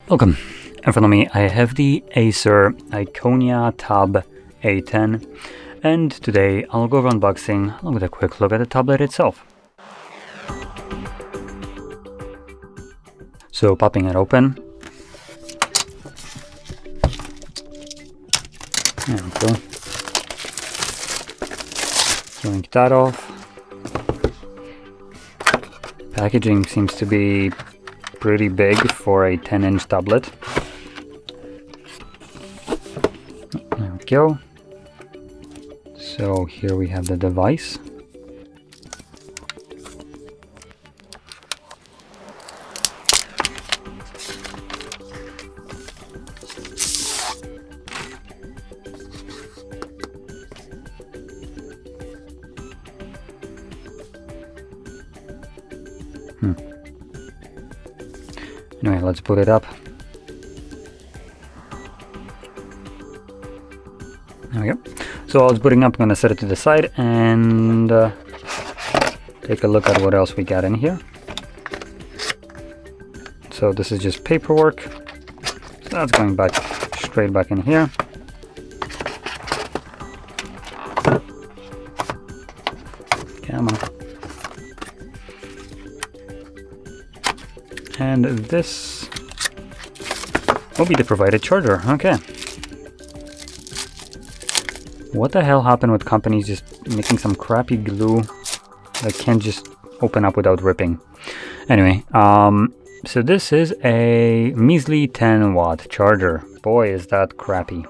Welcome. In front of me I have the Acer Iconia Tab A10, and today I'll go over unboxing along with a quick look at the tablet itself. So popping it open. There we go. Peeling that off. Packaging seems to be pretty big for a 10-inch tablet. There we go. So here we have the device. Anyway, let's put it up. There we go. So while it's booting up, I'm going to set it to the side and take a look at what else we got in here. So this is just paperwork. So that's going back straight back in here. Come on. And this will be the provided charger. Okay. What the hell happened with companies just making some crappy glue that can't just open up without ripping? Anyway, so this is a measly 10-watt charger. Boy, is that crappy.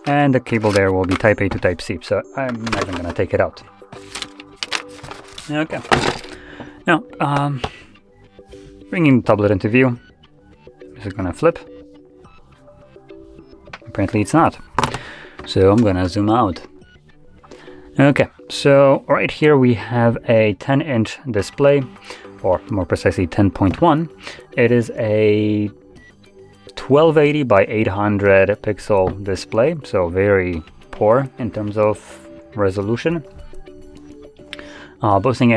And the cable there will be Type A to Type C, so I'm not even gonna take it out. Okay. Now, bringing the tablet into view. Is it gonna flip? Apparently it's not. So I'm gonna zoom out. Okay, so right here we have a 10-inch display, or more precisely 10.1. It is a 1280 by 800 pixel display, so very poor in terms of resolution. Boasting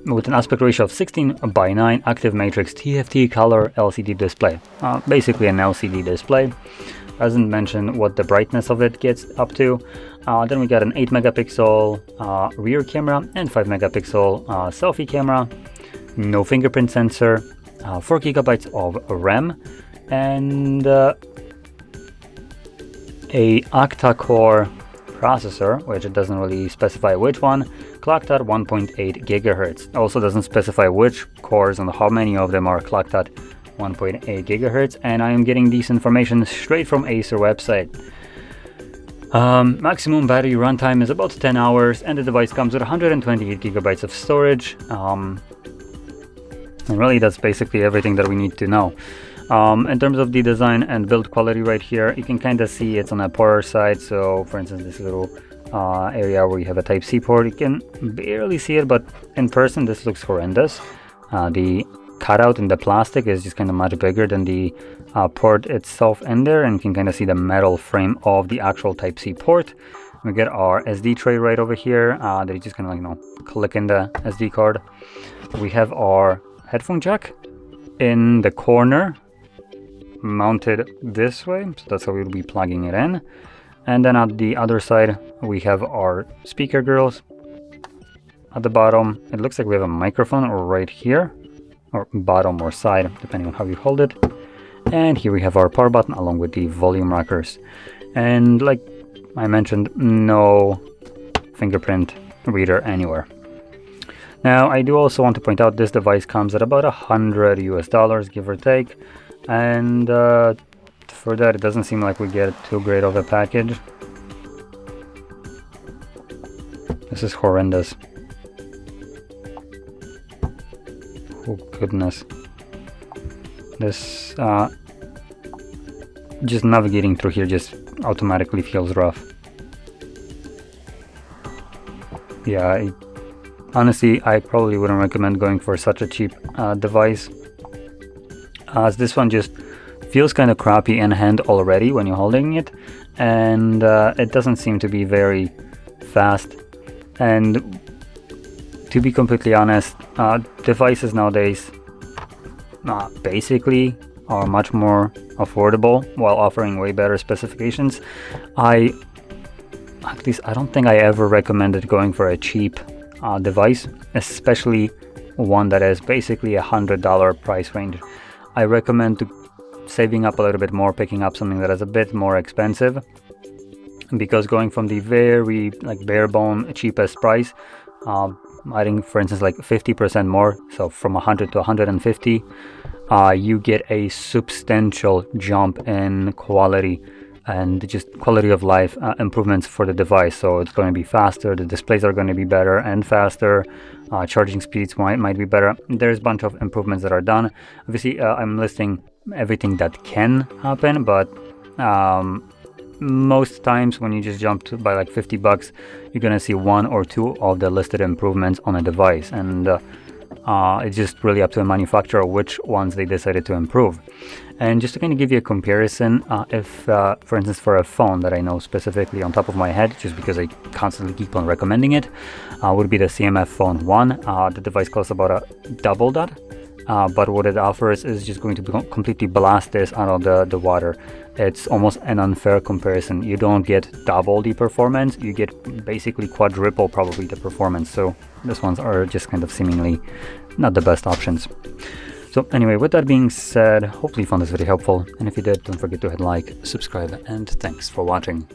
with an aspect ratio of 16:9 active matrix TFT color LCD display. Basically an LCD display. Doesn't mention what the brightness of it gets up to. Then we got an 8 megapixel rear camera and 5 megapixel selfie camera. No fingerprint sensor. 4 gigabytes of RAM and a octa-core processor, which it doesn't really specify which one, clocked at 1.8 gigahertz. Also doesn't specify which cores and how many of them are clocked at 1.8 gigahertz, and I am getting this information straight from Acer website. Maximum battery runtime is about 10 hours, and the device comes with 128 gigabytes of storage. And really that's basically everything that we need to know. In terms of the design and build quality right here, you can kind of see it's on a poorer side. So for instance, this little area where you have a Type-C port, you can barely see it, but in person this looks horrendous. The cutout in the plastic is just kind of much bigger than the port itself in there, and you can kind of see the metal frame of the actual Type-C port. We get our SD tray right over here that you just kind of like, click in the SD card. We have our headphone jack in the corner, mounted this way, so that's how we'll be plugging it in. And then at the other side we have our speaker grills. At the bottom it looks like we have a microphone right here, or bottom or side depending on how you hold it. And here we have our power button along with the volume rockers, and like I mentioned, no fingerprint reader anywhere. Now I do also want to point out this device comes at about $100 US, give or take, and for that it doesn't seem like we get too great of a package. This is horrendous. Oh goodness. This just navigating through here just automatically feels rough. Yeah, honestly I probably wouldn't recommend going for such a cheap device, as this one just feels kind of crappy in hand already when you're holding it, and it doesn't seem to be very fast. And to be completely honest, devices nowadays basically are much more affordable while offering way better specifications. At least I don't think I ever recommended going for a cheap device, especially one that is basically $100 price range. I recommend saving up a little bit more, picking up something that is a bit more expensive, because going from the very bare bone cheapest price, adding for instance like 50% more, so from 100 to 150, you get a substantial jump in quality and just quality of life improvements for the device. So it's going to be faster, the displays are going to be better and faster, charging speeds might be better. There's a bunch of improvements that are done. Obviously I'm listing everything that can happen, but most times when you just jump to by like $50, you're gonna see one or two of the listed improvements on a device, and it's just really up to the manufacturer which ones they decided to improve. And just to kind of give you a comparison, if for instance for a phone that I know specifically on top of my head, just because I constantly keep on recommending it, would be the CMF Phone 1. The device costs about a double that, but what it offers is just going to completely blast this out of the water. It's almost an unfair comparison. You don't get double the performance, you get basically quadruple probably the performance. So these ones are just kind of seemingly not the best options. So anyway, with that being said, hopefully you found this video helpful, and if you did, don't forget to hit like, subscribe, and thanks for watching.